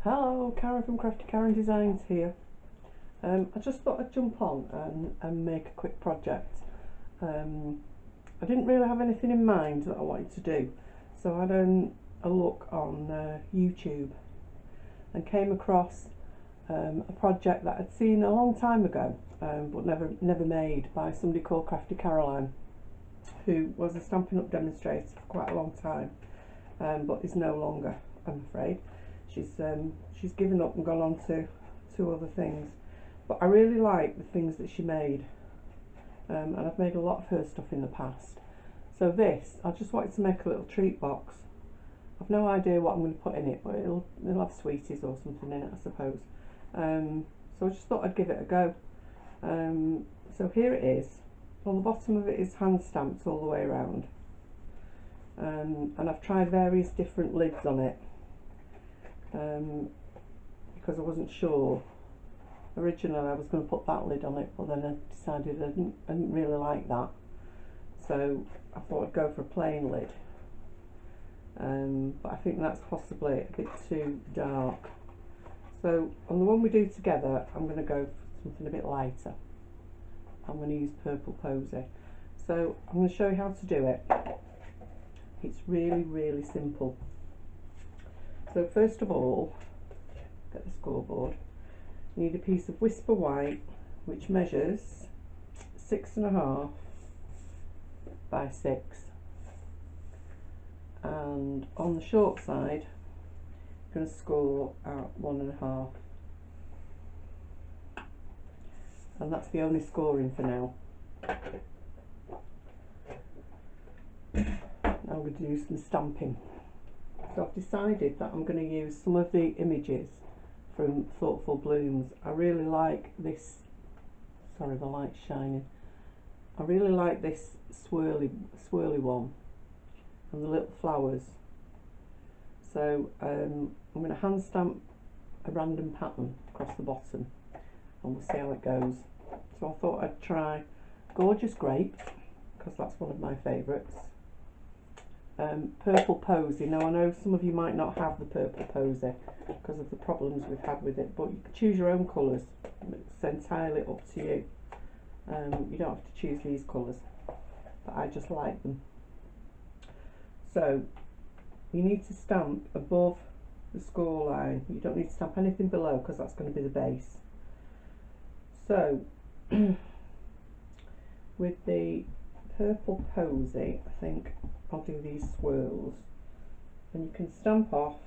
Hello, Karen from Crafty Carendesigns here. I just thought I'd jump on and make a quick project. I didn't really have anything in mind that I wanted to do, so I had a look on YouTube and came across a project that I'd seen a long time ago, but never made, by somebody called Crafty Caroline, who was a Stampin' Up demonstrator for quite a long time, but is no longer, I'm afraid. She's given up and gone on to other things, but I really like the things that she made, and I've made a lot of her stuff in the past. So this, I just wanted to make a little treat box. I've no idea what I'm going to put in it, but it'll have sweeties or something in it, I suppose. So I just thought I'd give it a go. So here it is. On the bottom of it is hand stamped all the way around, and I've tried various different lids on it. Because I wasn't sure. Originally I was going to put that lid on it, but then I decided I didn't really like that, so I thought I'd go for a plain lid, but I think that's possibly a bit too dark. So on the one we do together, I'm going to go for something a bit lighter. I'm going to use Purple Posy. So I'm going to show you how to do it. It's really simple. So first of all, get the scoreboard. You need a piece of Whisper White, which measures 6.5 by 6, and on the short side you're going to score at 1.5, and that's the only scoring for now. Now I'm going to do some stamping. So I've decided that I'm going to use some of the images from Thoughtful Blooms. I really like this, sorry the light's shining, I really like this swirly one and the little flowers. So I'm going to hand stamp a random pattern across the bottom and we'll see how it goes. So I thought I'd try Gorgeous Grape, because that's one of my favourites. Purple Posy. Now I know some of you might not have the Purple Posy because of the problems we've had with it, but you can choose your own colours. It's entirely up to you. You don't have to choose these colours, but I just like them. So you need to stamp above the score line. You don't need to stamp anything below because that's going to be the base. So with the Purple Posy, I think I'll do these swirls, and you can stamp off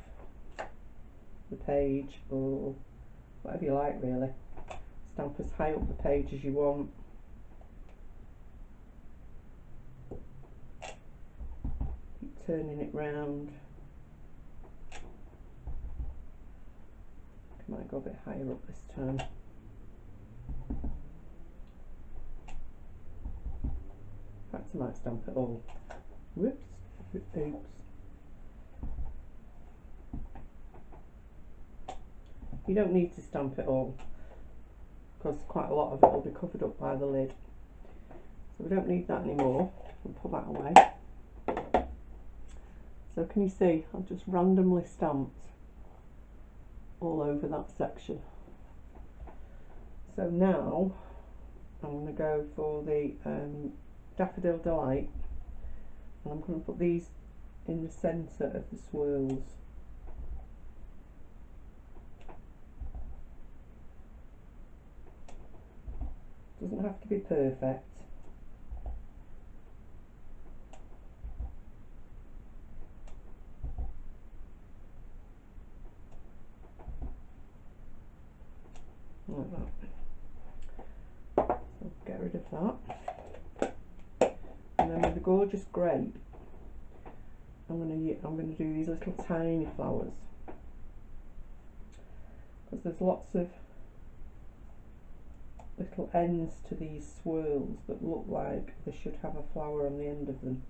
the page or whatever you like really. Stamp as high up the page as you want. Keep turning it round. I might go a bit higher up this time. In fact, I might stamp it all. Whoops, oops. You don't need to stamp it all because quite a lot of it will be covered up by the lid. So we don't need that anymore. We'll put that away. So can you see I've just randomly stamped all over that section. So now I'm going to go for the Daffodil Delight, and I'm going to put these in the centre of the swirls. Doesn't have to be perfect. Like that. So get rid of that. And then with the Gorgeous Grape, I'm going to do these little tiny flowers, because there's lots of little ends to these swirls that look like they should have a flower on the end of them.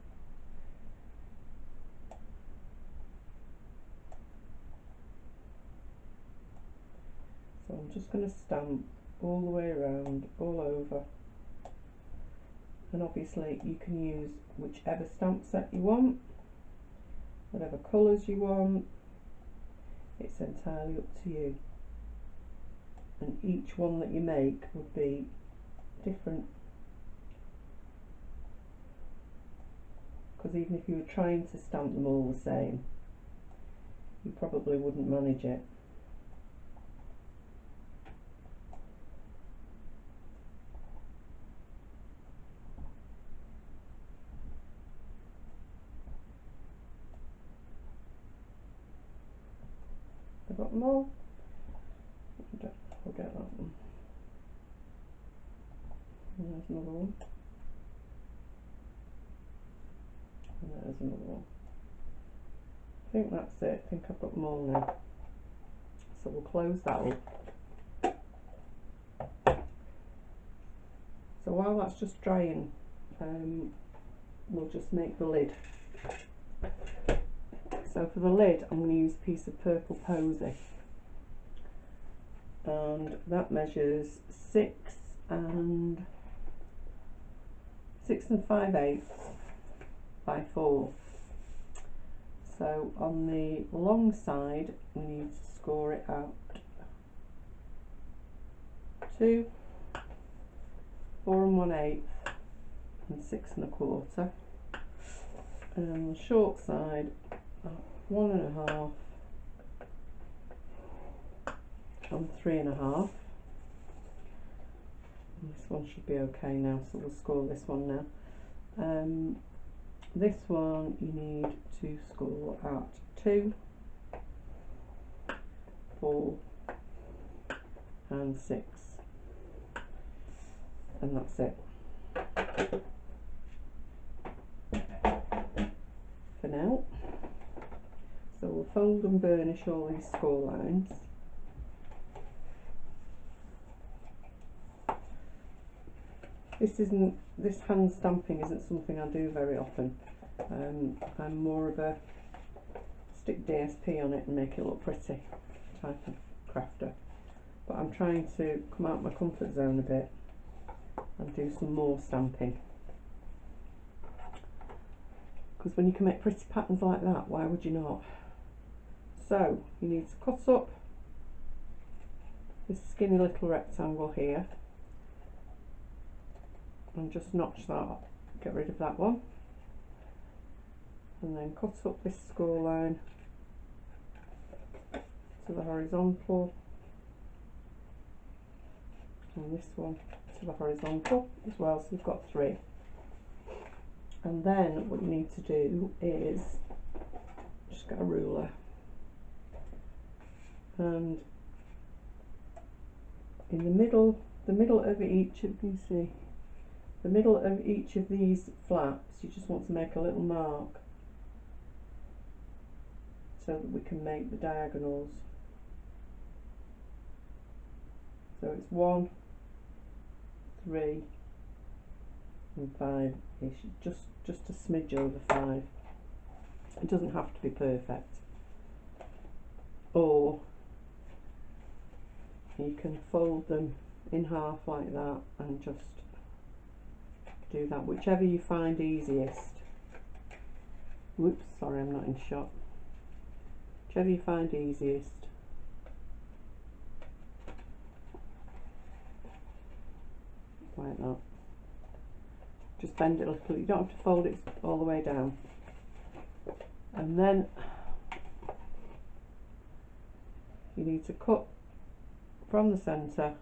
So I'm just going to stamp all the way around, all over, and obviously you can use whichever stamp set you want, whatever colours you want. It's entirely up to you, and each one that you make would be different, because even if you were trying to stamp them all the same, you probably wouldn't manage it. I've got them all. Don't forget that one. And there's another one. And there's another one. I think that's it. I think I've got them all now. So we'll close that up. So while that's just drying, we'll just make the lid. So for the lid, I'm going to use a piece of purple posy, and that measures 6 and 5/8 by 4. So on the long side, we need to score it out 2, 4 1/8, and 6 1/4, and on the short side, 1 1/2 and 3 1/2. And this one should be okay now, so we'll score this one now. This one you need to score at 2, 4 and 6, and that's it for now. So we'll fold and burnish all these score lines. This hand stamping isn't something I do very often. I'm more of a stick DSP on it and make it look pretty type of crafter. But I'm trying to come out of my comfort zone a bit and do some more stamping. Because when you can make pretty patterns like that, why would you not? So you need to cut up this skinny little rectangle here and just notch that up, get rid of that one, and then cut up this score line to the horizontal, and this one to the horizontal as well, so you've got 3. And then what you need to do is just get a ruler, and in the middle of each of, you see, the middle of each of these flaps, you just want to make a little mark so that we can make the diagonals. So it's 1, 3 and 5-ish, just a smidge over 5. It doesn't have to be perfect. Or you can fold them in half like that and just do that, whichever you find easiest. Whoops, sorry, I'm not in shot. Whichever you find easiest. Like that. Just bend it a little, you don't have to fold it all the way down. And then you need to cut from the centre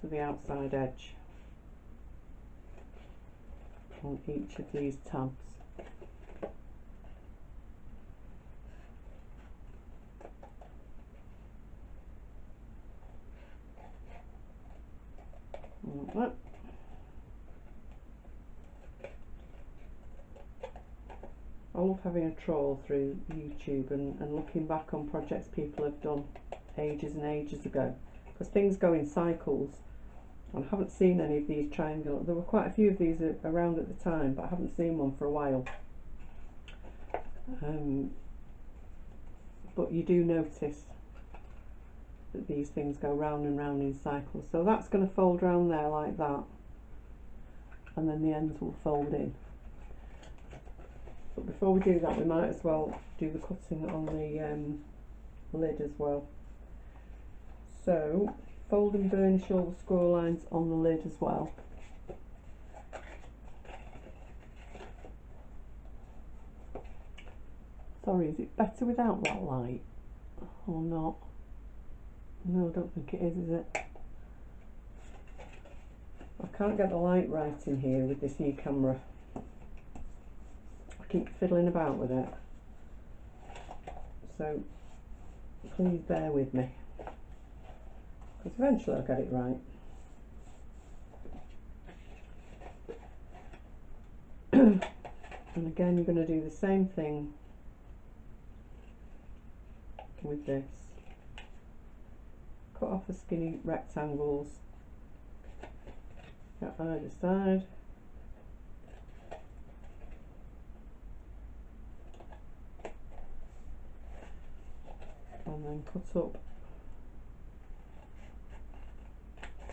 to the outside edge on each of these tabs. Like that. I love having a trawl through YouTube and looking back on projects people have done ages and ages ago, because things go in cycles, and I haven't seen any of these triangular. There were quite a few of these around at the time, but I haven't seen one for a while. But you do notice that these things go round and round in cycles. So that's going to fold round there like that, and then the ends will fold in. But before we do that, we might as well do the cutting on the lid as well. So fold and burnish all the score lines on the lid as well. Sorry, is it better without that light or not? No, I don't think it is it? I can't get the light right in here with this new camera. I keep fiddling about with it. So please bear with me, because eventually I'll get it right. And again, you're going to do the same thing with this. Cut off the skinny rectangles at either side. And then cut up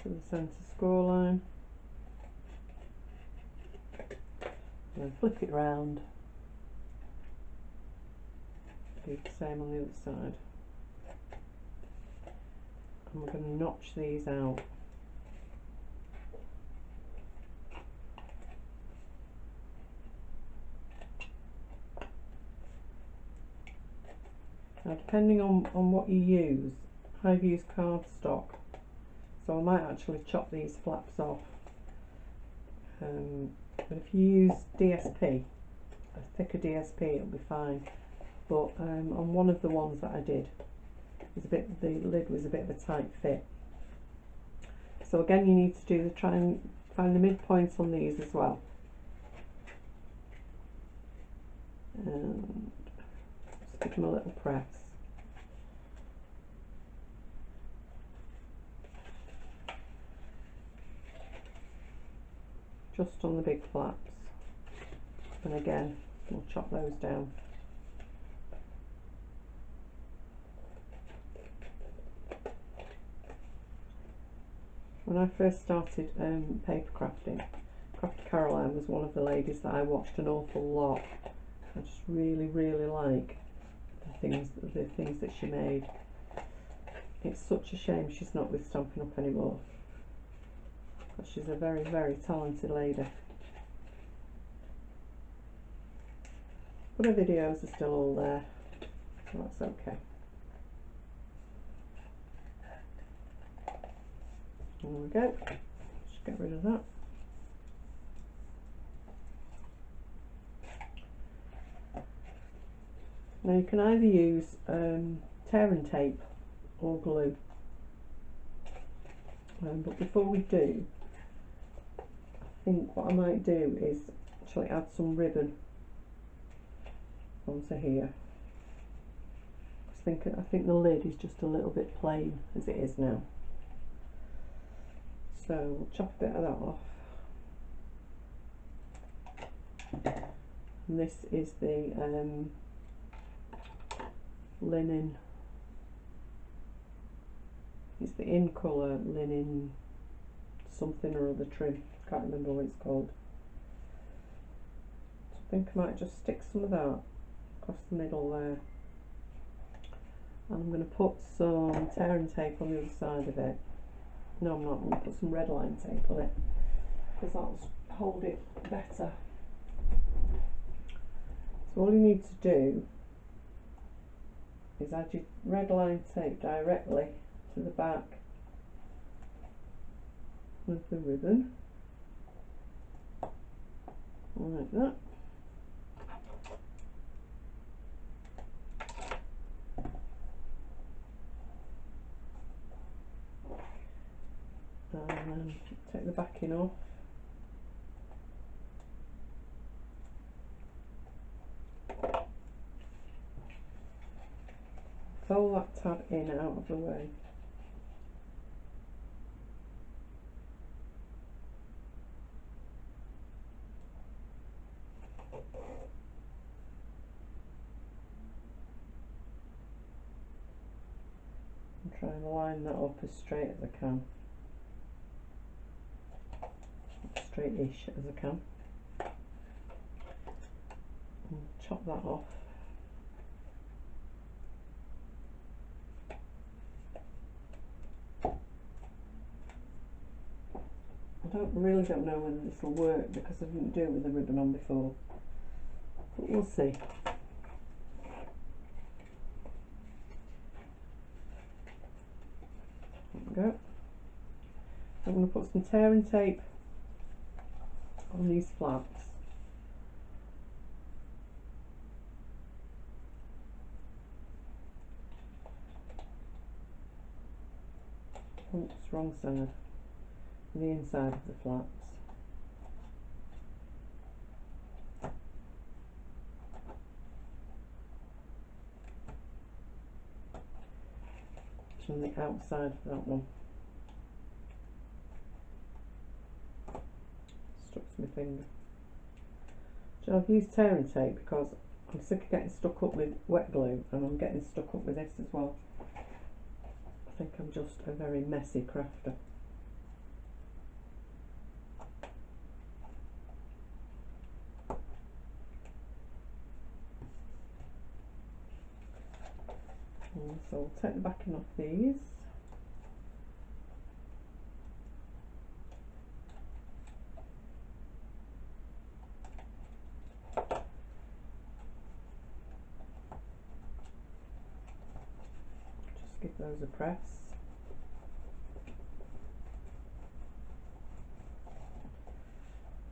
to the centre score line. And then flip it round. Do the same on the other side. And we're going to notch these out. Now, depending on what you use, I've used cardstock, so I might actually chop these flaps off. But if you use DSP, a thicker DSP, it'll be fine. But on one of the ones that I did, the lid was a bit of a tight fit. So again, you need to try and find the midpoints on these as well. And just give them a little press. Just on the big flaps. And again, we'll chop those down. When I first started paper crafting, Crafty Caroline was one of the ladies that I watched an awful lot. I just really like the things that she made. It's such a shame she's not with Stampin' Up anymore, but she's a very talented lady. But her videos are still all there, so that's okay. There we go. Just get rid of that. Now you can either use tear and tape or glue. But before we do, I think what I might do is actually add some ribbon onto here. I think the lid is just a little bit plain as it is now. So we'll chop a bit of that off. And this is the linen. It's the in colour linen something or other trim. Can't remember what it's called. So I think I might just stick some of that across the middle there. And I'm going to put some tear and tape on the other side of it. No, I'm not. I'm going to put some red line tape on it, because that'll hold it better. So all you need to do is add your red line tape directly to the back of the ribbon, like that. And then take the backing off. Fold that tab in out of the way. And try and line that up as straight as I can. Straight-ish as I can. chop that off. I really don't know whether this will work because I didn't do it with the ribbon on before, but we'll see. There we go. I'm going to put some tearing tape on these flaps. Oops, wrong side. The inside of the flaps. And the outside of that one. Stuck to my finger. So I've used tearing tape because I'm sick of getting stuck up with wet glue, and I'm getting stuck up with this as well. I think I'm just a very messy crafter. So we'll take the backing off these. Just give those a press.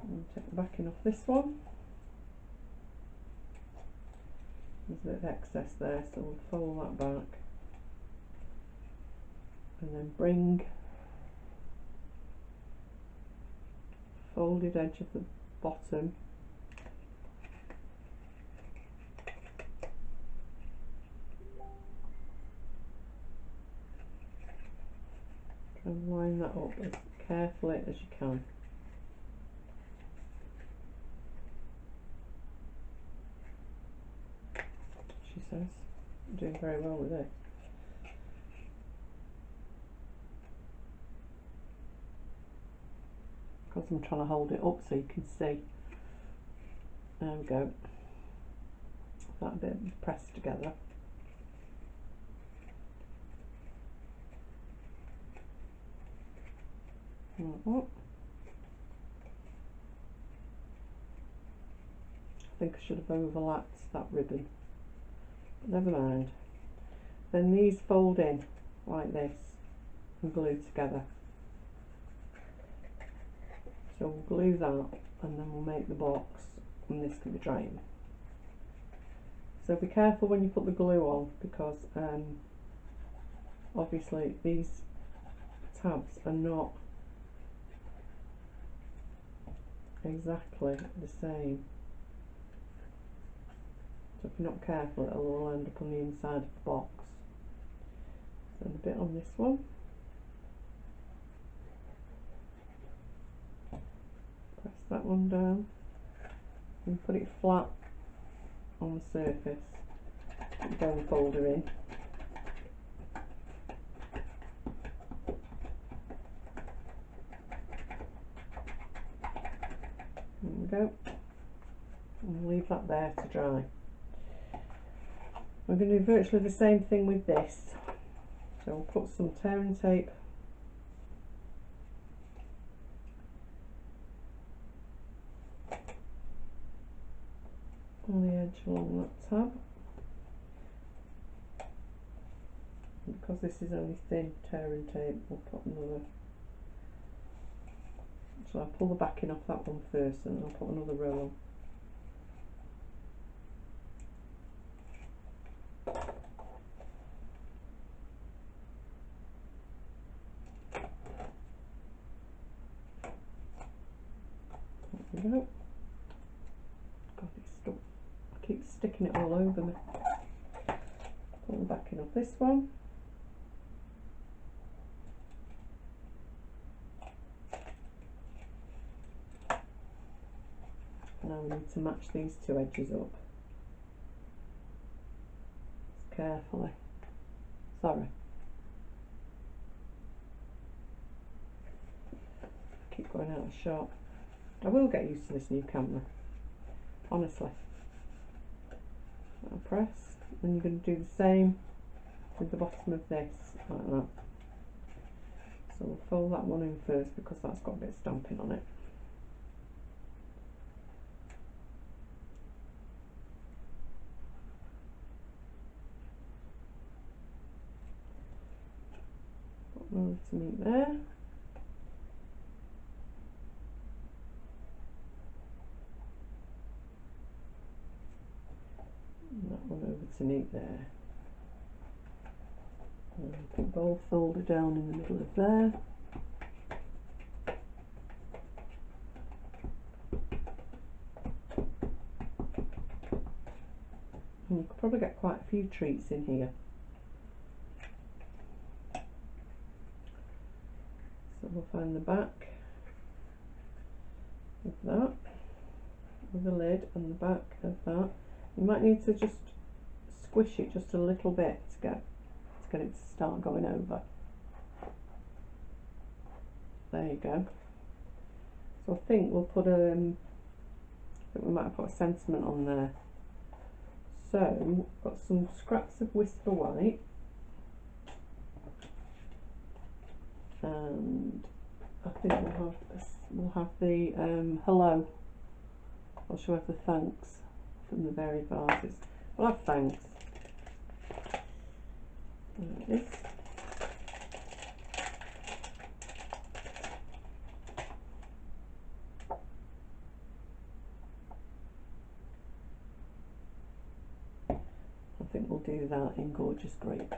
And take the backing off this one. There's a bit of excess there, so we'll fold that back. And then bring the folded edge of the bottom and line that up as carefully as you can. She says, I'm doing very well with it. Because I'm trying to hold it up so you can see. There we go. That bit pressed together. I think I should have overlapped that ribbon, but never mind. Then these fold in like this and glue together. So we'll glue that and then we'll make the box, and this can be drying. So be careful when you put the glue on, because obviously these tabs are not exactly the same. So if you're not careful, it'll all end up on the inside of the box. So a bit on this one. Press that one down and put it flat on the surface. Put the bone folder in. There we go. And leave that there to dry. We're going to do virtually the same thing with this. So we'll put some tearing tape on the edge along that tab. And because this is only thin tearing tape, we'll put another. So I'll pull the backing off that one first, and then I'll put another row on. There we go. God, it's stuck. I keep sticking it all over me. Pull the backing off this one. Now we need to match these two edges up. Just carefully. Sorry. I keep going out of shot. I will get used to this new camera, honestly. I'll press, and you're going to do the same with the bottom of this, like that. So we'll fold that one in first because that's got a bit of stamping on it. Put one over to meet there. And that one over to meet there. And put the whole folder down in the middle of there. And you could probably get quite a few treats in here. So we'll find the back of that, with the lid, and the back of that. You might need to just squish it just a little bit to get it to start going over. There you go. So I think we'll put I think we might have put a sentiment on there. So we've got some scraps of Whisper White, and I think we'll have the hello. I'll show you the thanks from the varied vases. We'll have thanks. Like this. I think we'll do that in Gorgeous Grape.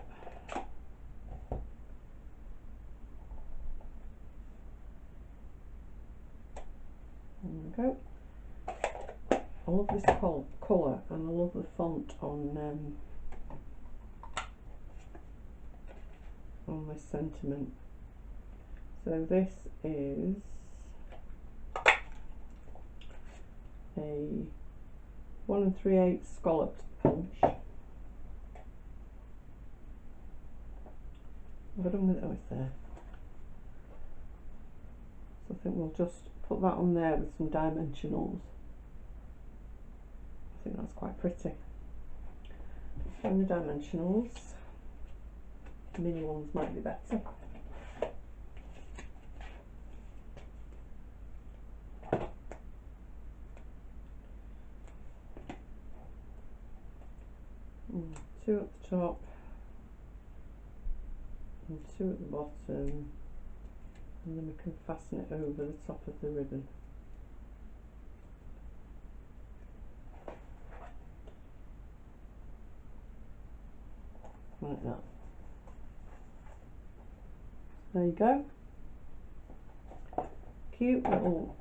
There we go. I love this colour, and I love the font on this sentiment. So this is a 1 3/8 scalloped punch. What have I done with it? Oh, it's there. So I think we'll just put that on there with some dimensionals. I think that's quite pretty. Find the dimensionals. The mini ones might be better. Two at the top and two at the bottom, and then we can fasten it over the top of the ribbon. Like that. There you go. Cute little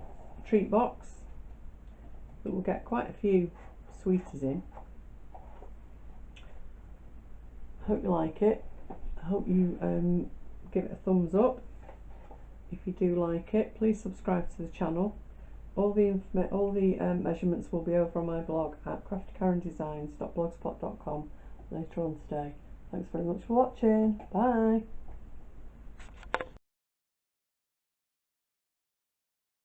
treat box that will get quite a few sweeties in. I hope you like it. I hope you give it a thumbs up. If you do like it, please subscribe to the channel. All the measurements will be over on my blog at craftykarendesigns.blogspot.com later on today. Thanks very much for watching. Bye.